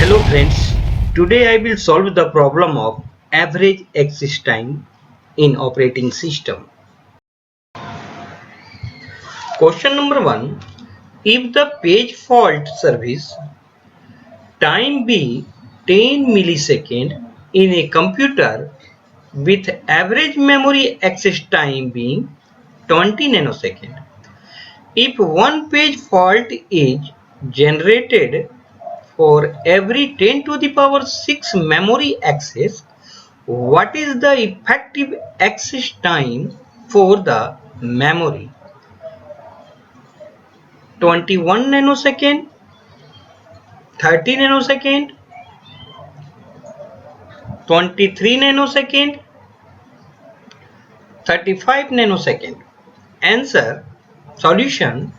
Hello friends, today I will solve the problem of average access time in operating system. Question number 1. If the page fault service time be 10 millisecond in a computer with average memory access time being 20 nanosecond. If one page fault is generated for every 10 to the power 6 memory access, what is the effective access time for the memory? 21 nanosecond, 30 nanosecond, 23 nanosecond, 35 nanosecond. Answer. Solution.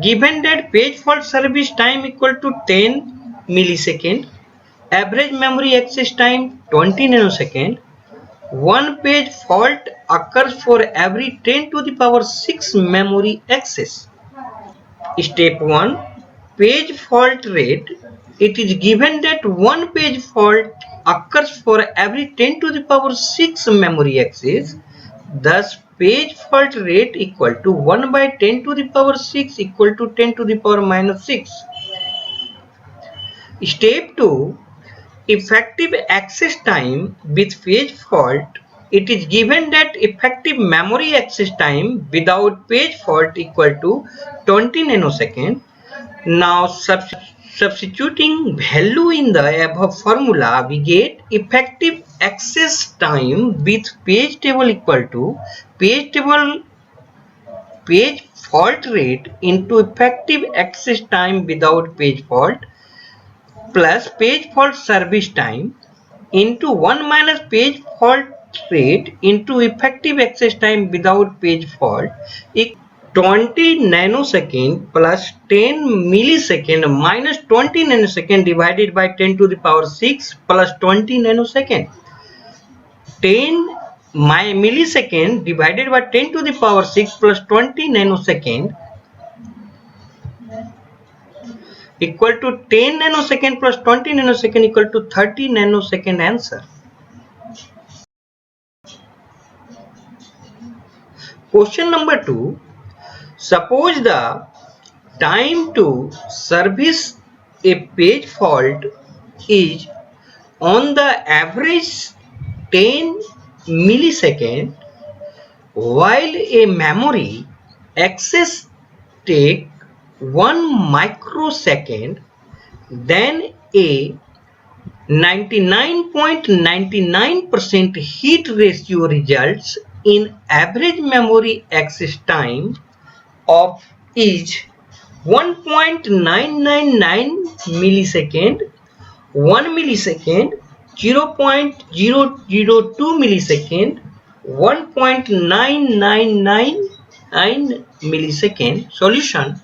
Given that page fault service time equal to 10 millisecond, average memory access time 20 nanosecond, one page fault occurs for every 10 to the power 6 memory access. Step 1. Page fault rate. It is given that one page fault occurs for every 10 to the power 6 memory access. Thus, page fault rate equal to 1 by 10 to the power 6 equal to 10 to the power minus 6. Step 2. Effective access time with page fault. It is given that effective memory access time without page fault equal to 20 nanosecond. Now substituting value in the above formula, we get effective access time with page table equal to page fault rate into effective access time without page fault plus page fault service time into 1 minus page fault rate into effective access time without page fault equal 20 nanosecond plus 10 millisecond minus 20 nanosecond divided by 10 to the power 6 plus 20 nanosecond. 10 millisecond divided by 10 to the power 6 plus 20 nanosecond equal to 10 nanosecond plus 20 nanosecond equal to 30 nanosecond. Answer. Question number 2. Suppose the time to service a page fault is on the average 10 millisecond while a memory access take 1 microsecond, then a 99.99% hit ratio results in average memory access time of is 1.999 millisecond, 1 millisecond, 0.002 millisecond, 1.9999 millisecond. Solution.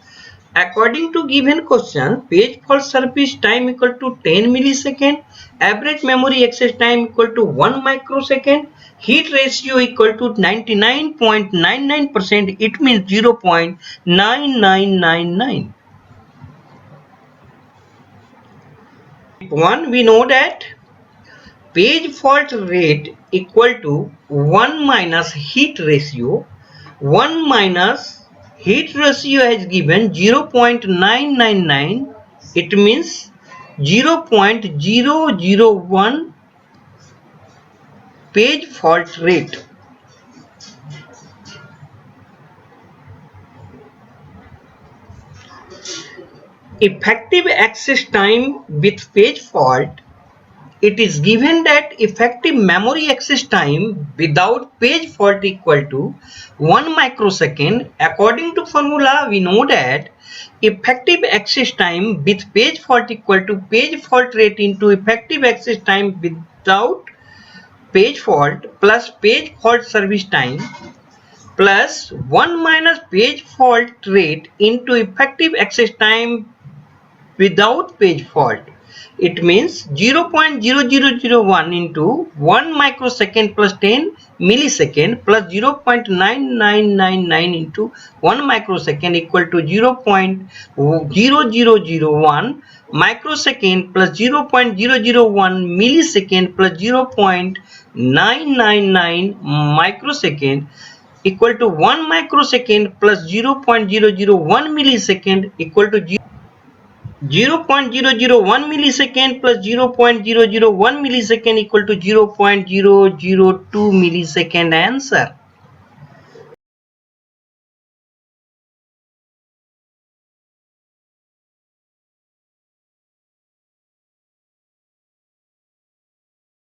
According to given question, page fault service time equal to 10 millisecond, average memory access time equal to 1 microsecond, heat ratio equal to 99.99%, it means 0.9999. 1, we know that page fault rate equal to 1 minus heat ratio. 1 minus heat ratio has given 0.999. It means 0.001 page fault rate. Effective access time with page fault. It is given that effective memory access time without page fault equal to 1 microsecond. According to formula, we know that effective access time with page fault equal to page fault rate into effective access time without page fault plus page fault service time plus 1 minus page fault rate into effective access time without page fault. It means 0.0001 into 1 microsecond plus 10 millisecond plus 0.9999 into 1 microsecond equal to 0.0001 microsecond plus 0.001 millisecond plus 0.999 microsecond equal to 1 microsecond plus 0.001 millisecond equal to 0.001 millisecond plus 0.001 millisecond equal to 0.002 millisecond. Answer.